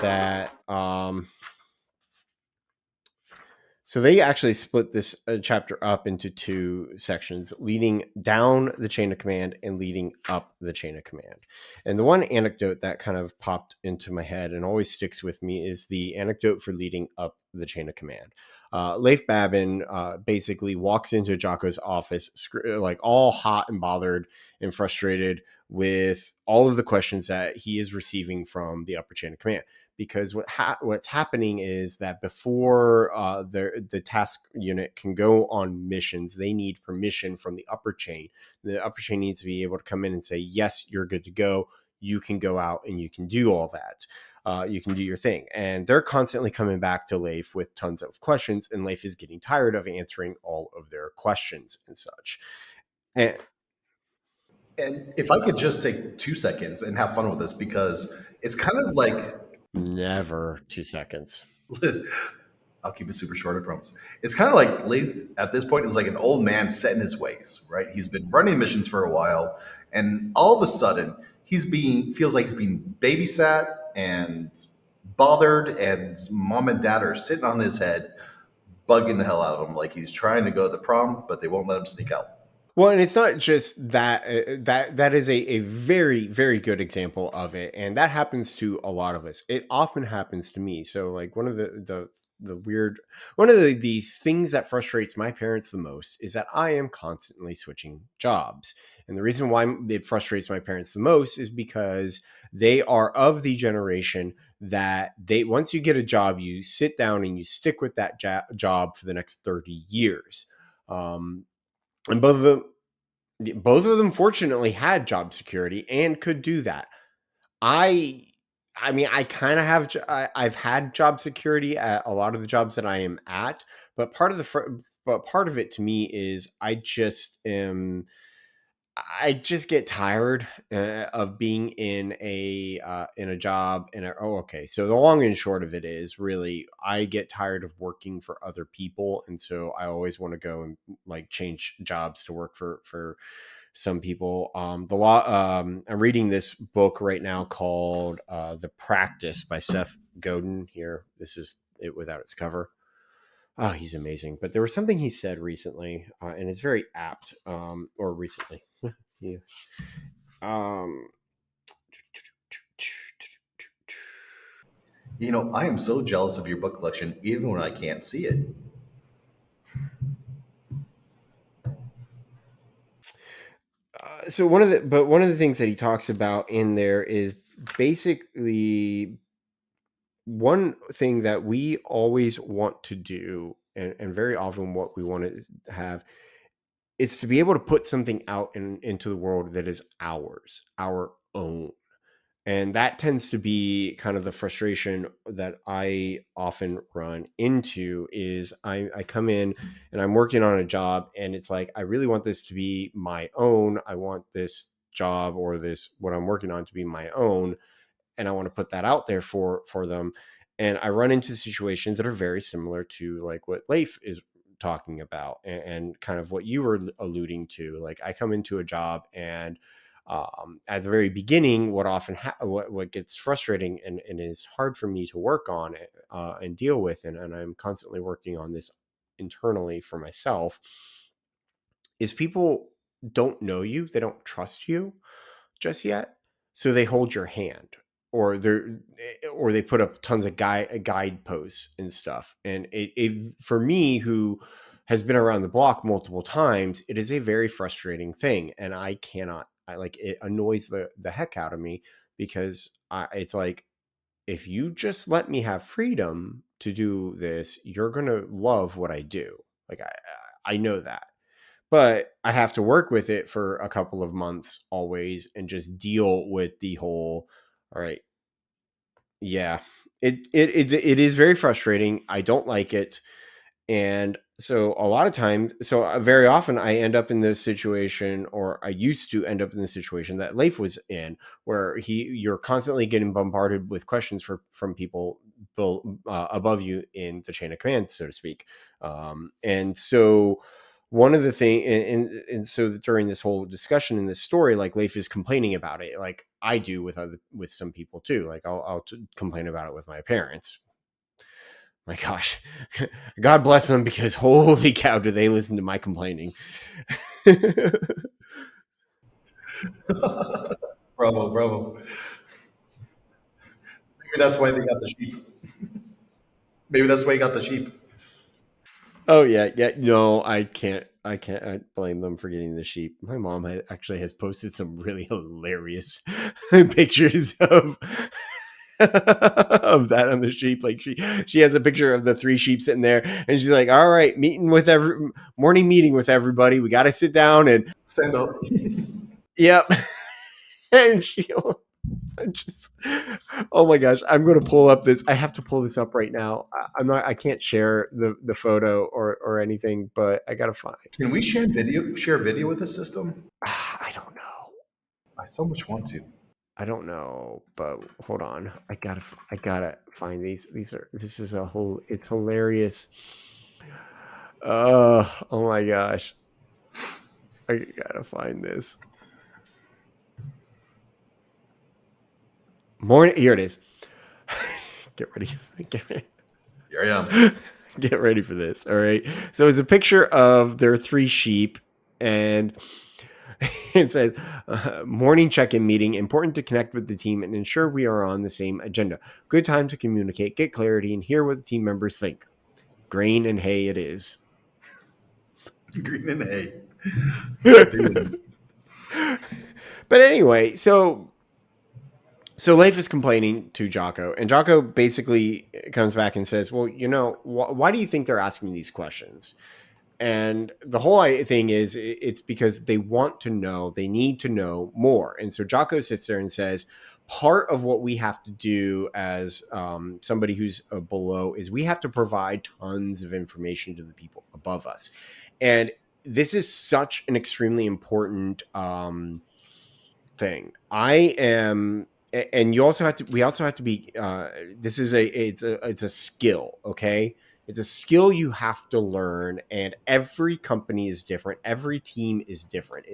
that so they actually split this chapter up into two sections, leading down the chain of command and leading up the chain of command. And the one anecdote that kind of popped into my head and always sticks with me is the anecdote for leading up the chain of command. Leif Babin basically walks into Jocko's office, like all hot and bothered and frustrated with all of the questions that he is receiving from the upper chain of command, because what's happening is that before the task unit can go on missions, they need permission from the upper chain. The upper chain needs to be able to come in and say, yes, you're good to go. You can go out and you can do all that. You can do your thing. And they're constantly coming back to Leif with tons of questions, and Leif is getting tired of answering all of their questions and such. And And if I could just take 2 seconds and have fun with this, because it's kind of like never 2 seconds. I'll keep it super short, I promise. It's kind of like Leith at this point is like an old man set in his ways, right? He's been running missions for a while, and all of a sudden he's being feels like he's being babysat and bothered, and mom and dad are sitting on his head, bugging the hell out of him, like he's trying to go to the prom, but they won't let him sneak out. Well, and it's not just that. That is a very very good example of it, and that happens to a lot of us. It often happens to me. So, like one of the weird one of these things that frustrates my parents the most is that I am constantly switching jobs, and the reason why it frustrates my parents the most is because they are of the generation that they once you get a job, you sit down and you stick with that job for the next 30 years. Um, and both of them fortunately had job security and could do that. I i mean, I kind of have I've had job security at a lot of the jobs that I am at, but part of it to me is I just get tired of being in a job. And okay, so the long and short of it is, really, I get tired of working for other people, and so I always want to go and like change jobs to work for some people. The law. I'm reading this book right now called "The Practice" by Seth Godin. Here, this is it without its cover. Oh, he's amazing. But there was something he said recently, and it's very apt. Or recently, yeah. Um, You know, I am so jealous of your book collection, even when I can't see it. so one of the things that he talks about in there is basically one thing that we always want to do, and very often what we want to have is to be able to put something out into the world that is ours, our own. And that tends to be kind of the frustration that I often run into is I come in and I'm working on a job, and it's like, I really want this to be my own. I want this job or this, what I'm working on, to be my own. And I want to put that out there for them. And I run into situations that are very similar to like what Leif is talking about, and kind of what you were alluding to. Like, I come into a job, and at the very beginning, what gets frustrating and is hard for me to work on and deal with, and I'm constantly working on this internally for myself, is people don't know you, they don't trust you just yet, so they hold your hand, or they put up tons of guideposts and stuff. And it for me, who has been around the block multiple times, it is a very frustrating thing, and I like, it annoys the heck out of me, because it's like, if you just let me have freedom to do this, you're gonna love what I do. Like, I know that, but I have to work with it for a couple of months always, and just deal with the whole, all right, yeah, it is very frustrating. I don't like it. And so a lot of times, so very often I end up in this situation, or I used to end up in the situation that Leif was in, where you're constantly getting bombarded with questions from people above you in the chain of command, so to speak. And so one of the thing, and so during this whole discussion in this story, like Leif is complaining about it, like I do with some people too. Like I'll complain about it with my parents. My gosh, God bless them, because holy cow, do they listen to my complaining. Bravo, bravo. Maybe that's why they got the sheep. Maybe that's why he got the sheep. Oh yeah, yeah. No, I can't blame them for getting the sheep. My mom actually has posted some really hilarious pictures of that on the sheep. Like she has a picture of the three sheep sitting there, and she's like, "All right, meeting with every morning meeting with everybody. We got to sit down and Stand up. yep." And she just, oh my gosh, I'm going to pull up this. I have to pull this up right now. I'm not. I can't share the photo or anything, but I gotta find. Can we share video with this system? I don't know. I so much want to. I don't know, but hold on. I gotta find these. These are. This is a whole. It's hilarious. Oh my gosh. I gotta find this. Morning. Here it is. Get ready. Get ready. Here I am. Get ready for this. All right. So it's a picture of their three sheep, and it says, morning check-in meeting, important to connect with the team and ensure we are on the same agenda. Good time to communicate, get clarity, and hear what the team members think. Grain and hay it is. Green and hay. But anyway, so Leif is complaining to Jocko, and Jocko basically comes back and says, well, why do you think they're asking these questions? And the whole thing is, it's because they want to know, they need to know more. And so Jocko sits there and says, part of what we have to do as somebody who's below is we have to provide tons of information to the people above us. And this is such an extremely important thing. I am, and you also have to, we also have to be, this is it's a skill. Okay. It's a skill you have to learn, and every company is different. Every team is different.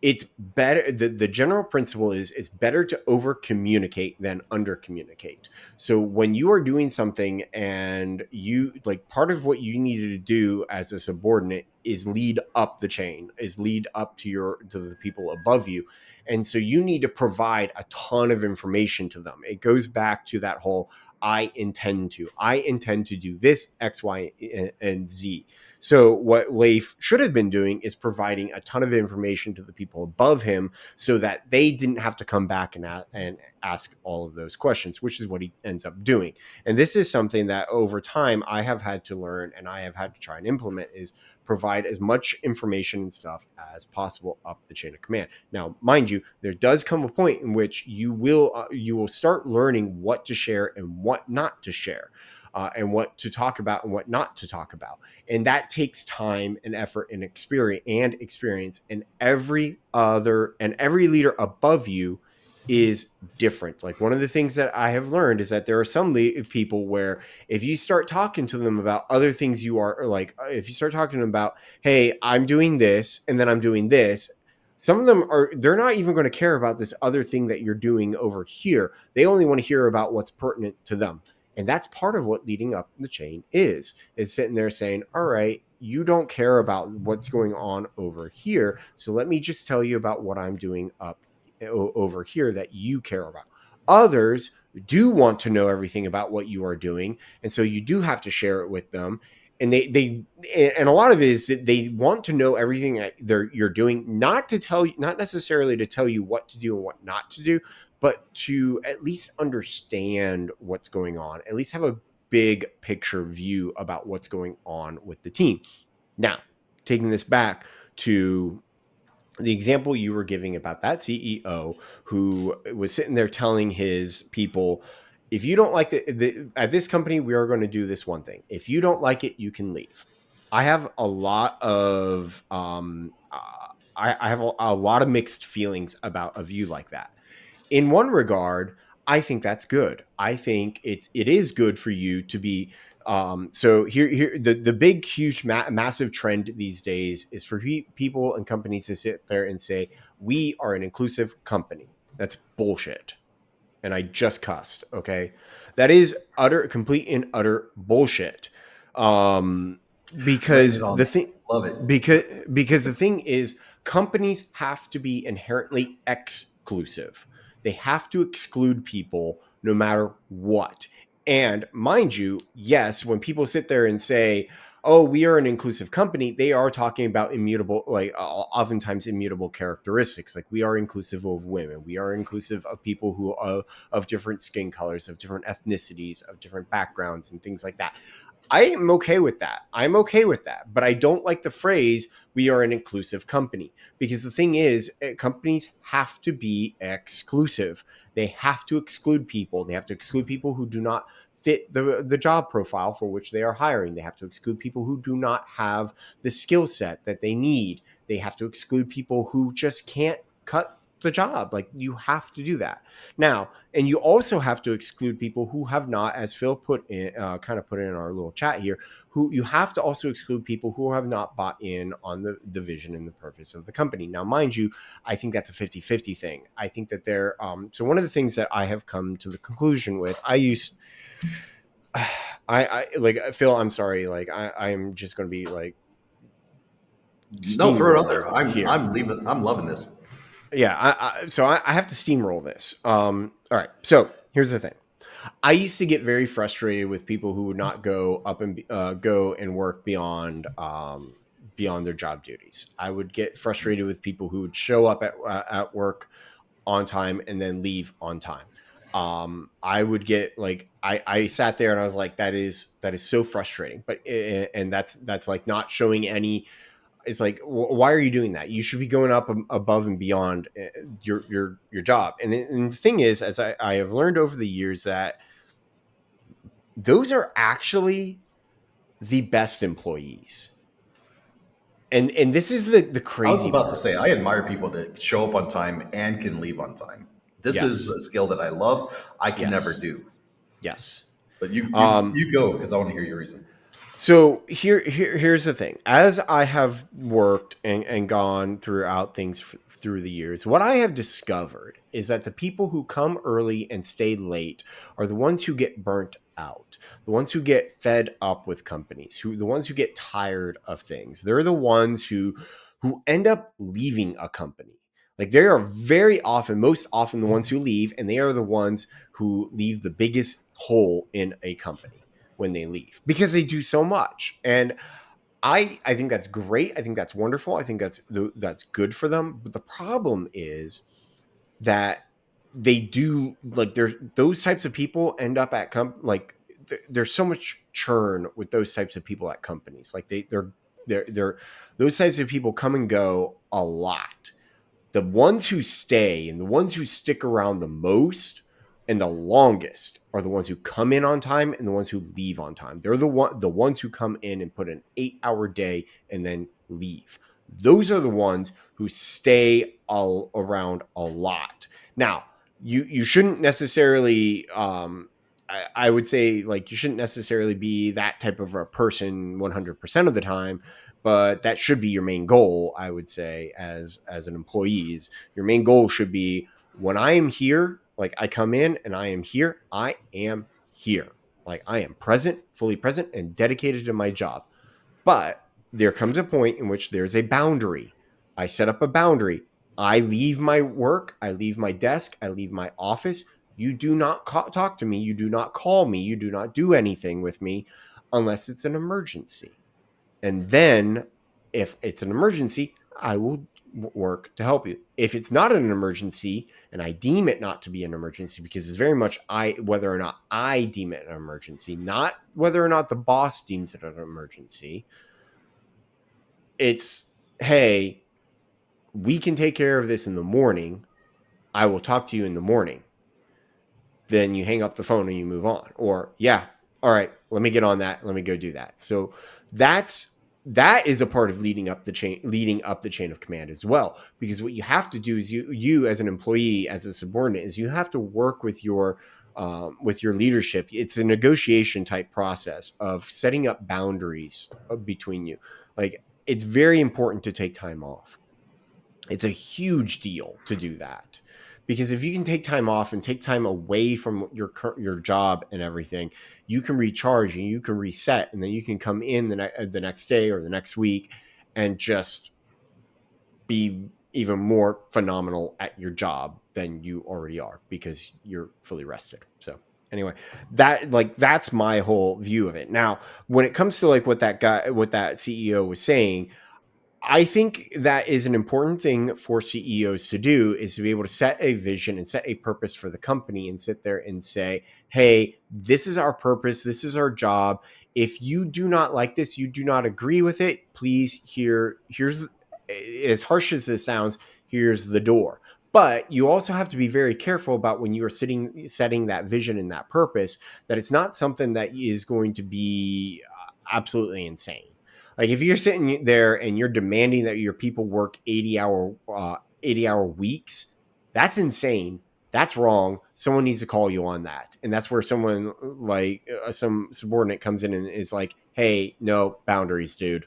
It's better, the general principle is it's better to over communicate than under communicate. So when you are doing something, and you, like, part of what you needed to do as a subordinate is lead up the chain, is lead up to the people above you. And so you need to provide a ton of information to them. It goes back to that whole I intend to do this X, Y, and Z. So what Leif should have been doing is providing a ton of information to the people above him, so that they didn't have to come back and ask all of those questions, which is what he ends up doing. And this is something that over time I have had to learn, and I have had to try and implement, is provide as much information and stuff as possible up the chain of command. Now, mind you, there does come a point in which you will start learning what to share and what not to share. And what to talk about and what not to talk about, and that takes time and effort and experience. And every leader above you is different. Like, one of the things that I have learned is that there are some people where if you start talking to them about other things, you are like, if you start talking to them about, hey, I'm doing this and then I'm doing this, some of them they're not even going to care about this other thing that you're doing over here. They only want to hear about what's pertinent to them. And that's part of what leading up the chain is sitting there saying, all right, you don't care about what's going on over here, so let me just tell you about what I'm doing up over here that you care about. Others do want to know everything about what you are doing, and so you do have to share it with them. And and a lot of it is that they want to know everything that you're doing, not to tell you, not necessarily to tell you what to do and what not to do, but to at least understand what's going on, at least have a big picture view about what's going on with the team. Now, taking this back to the example you were giving about that CEO who was sitting there telling his people, if you don't like at this company, we are going to do this one thing. If you don't like it, you can leave. I have a lot of I have a lot of mixed feelings about a view like that. In one regard, I think that's good. I think it is good for you to be So here, the big, huge, massive trend these days is for people and companies to sit there and say, we are an inclusive company. That's bullshit. And I just cussed. Okay. That is complete and utter bullshit. Um, Laying it because on the thick. thing, Love it. because the thing is, companies have to be inherently exclusive. They have to exclude people no matter what. And mind you, yes, when people sit there and say, "Oh, we are an inclusive company," they are talking about immutable, like oftentimes immutable characteristics. Like we are inclusive of women, we are inclusive of people who of different skin colors, of different ethnicities, of different backgrounds, and things like that. I am okay with that. I'm okay with that. But I don't like the phrase, we are an inclusive company. Because the thing is, companies have to be exclusive. They have to exclude people. They have to exclude people who do not fit the job profile for which they are hiring. They have to exclude people who do not have the skill set that they need. They have to exclude people who just can't cut the job. Like you have to do that. Now, and you also have to exclude people who have not, as Phil put in, kind of put in our little chat here, who you have to also exclude people who have not bought in on the vision and the purpose of the company. Now, mind you, I think that's a 50-50 thing. I think that so one of the things that I have come to the conclusion with, I like Phil, I'm sorry, like I'm just going to be like No, throw it out steamroll there. I'm here. I'm leaving. I'm loving this. Yeah, so I have to steamroll this. All right, so here's the thing. I used to get very frustrated with people who would not go up and go and work beyond their job duties. I would get frustrated with people who would show up at work on time and then leave on time. I would get like I sat there and I was like, that is so frustrating. But and that's like not showing any. It's like, why are you doing that? You should be going up above and beyond your job. And the thing is, as I have learned over the years, that those are actually the best employees. And this is the I was crazy about to part. say, I admire people that show up on time and can leave on time. This is Yes. a skill that I love. I can never Yes. do. Yes. But you you Um, you go because I want to hear your reason. So here's the thing. As I have worked and gone throughout things through the years, what I have discovered is that the people who come early and stay late are the ones who get burnt out, the ones who get fed up with companies, the ones who get tired of things. They're the ones who end up leaving a company. Like they are very often, most often, the ones who leave, and they are the ones who leave the biggest hole in a company when they leave because they do so much. And I think that's great. I think that's wonderful. I think that's good for them. But the problem is that they do, like, there's those types of people end up at there's so much churn with those types of people at companies. Like they're those types of people come and go a lot. The ones who stay and the ones who stick around the most and the longest are the ones who come in on time and the ones who leave on time. They're the ones who come in and put an 8-hour day and then leave. Those are the ones who stay all around a lot. Now, you shouldn't necessarily I would say, like, you shouldn't necessarily be that type of a person 100% of the time, but that should be your main goal. I would say, as an employee, is your main goal should be, when I am here, like I come in and I am here, I am here, like I am present, fully present and dedicated to my job. But there comes a point in which there's a boundary. I set up a boundary. I leave my work, I leave my desk, I leave my office. You do not talk to me, you do not call me, you do not do anything with me unless it's an emergency. And then, if it's an emergency, I will work to help you. If it's not an emergency and I deem it not to be an emergency, because it's very much whether or not I deem it an emergency, not whether or not the boss deems it an emergency. It's, hey, we can take care of this in the morning. I will talk to you in the morning. Then you hang up the phone and you move on. Or, yeah, all right, let me get on that. Let me go do that. So that is a part of leading up the chain of command as well. Because what you have to do is, you as an employee, as a subordinate, is you have to work with your with your leadership. It's a negotiation type process of setting up boundaries between you. Like, it's very important to take time off. It's a huge deal to do that, because if you can take time off and take time away from your job and everything, you can recharge and you can reset, and then you can come in the next day or the next week and just be even more phenomenal at your job than you already are, because you're fully rested. So anyway, that's my whole view of it. Now, when it comes to like what that CEO was saying, I think that is an important thing for CEOs to do, is to be able to set a vision and set a purpose for the company and sit there and say, hey, this is our purpose. This is our job. If you do not like this, you do not agree with it, please, here's, as harsh as this sounds, here's the door. But you also have to be very careful about when you are setting that vision and that purpose, that it's not something that is going to be absolutely insane. Like, if you're sitting there and you're demanding that your people work 80-hour weeks, that's insane. That's wrong. Someone needs to call you on that. And that's where someone like some subordinate comes in and is like, "Hey, no boundaries, dude.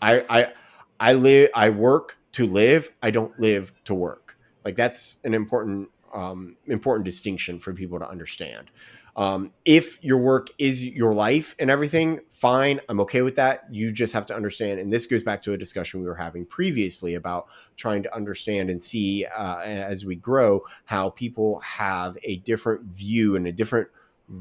I I work to live. I don't live to work." Like, that's an important distinction for people to understand. If your work is your life and everything, fine. I'm okay with that. You just have to understand. And this goes back to a discussion we were having previously about trying to understand and see, as we grow, how people have a different view and a different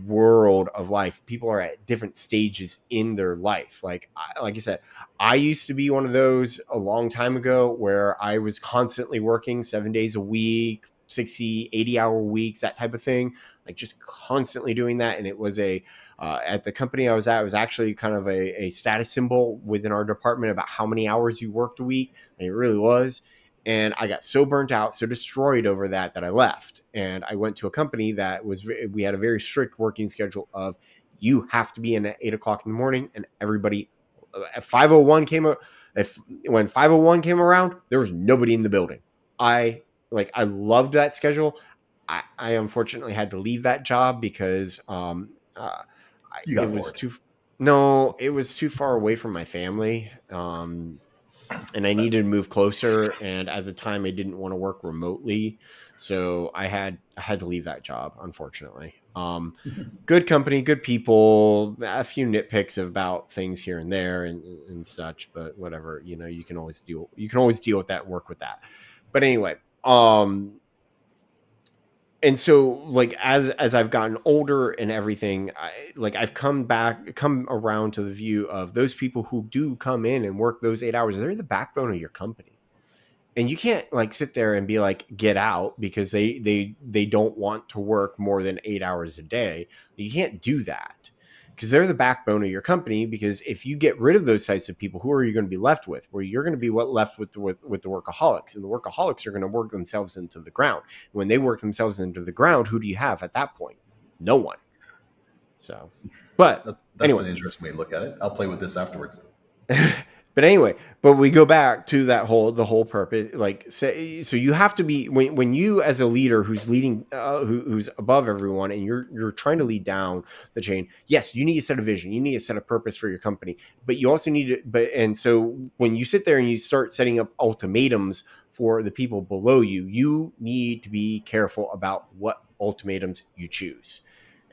world of life. People are at different stages in their life. Like I said, I used to be one of those a long time ago, where I was constantly working 7 days a week, 60, 80-hour weeks, that type of thing, like just constantly doing that. And it was at the company I was at, it was actually kind of a status symbol within our department about how many hours you worked a week. And it really was. And I got so burnt out, so destroyed over that I left. And I went to a company that we had a very strict working schedule of, you have to be in at 8 o'clock in the morning, and everybody at 5:01 came. If When 5:01 came around, there was nobody in the building. I loved that schedule. I unfortunately had to leave that job because You it got was bored. too. No, it was too far away from my family. And I needed to move closer. And at the time, I didn't want to work remotely, so I had to leave that job, unfortunately. Good company, good people, a few nitpicks about things here and there and such, but whatever. You can always deal with that and work with that. But anyway, and so, like, as I've gotten older and everything, I've come around to the view of those people who do come in and work those 8 hours. They're the backbone of your company, and you can't like sit there and be like, get out, because they don't want to work more than 8 hours a day. You can't do that, because they're the backbone of your company. Because if you get rid of those types of people, who are you going to be left with? Where you're going to be left with the workaholics, and the workaholics are going to work themselves into the ground. When they work themselves into the ground, who do you have at that point? No one. So, but That's anyway, an interesting way to look at it. I'll play with this afterwards. but anyway, but we go back to the whole purpose. Like, say, so you have to be, when you, as a leader who's leading, who's above everyone, and you're trying to lead down the chain. Yes, you need to set a vision. You need to set a purpose for your company, but you also need to. And so when you sit there and you start setting up ultimatums for the people below you, you need to be careful about what ultimatums you choose,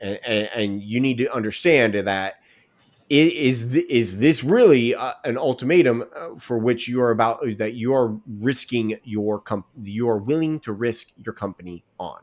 and you need to understand that, is this really an ultimatum for which you are about, that you are risking you are willing to risk your company on?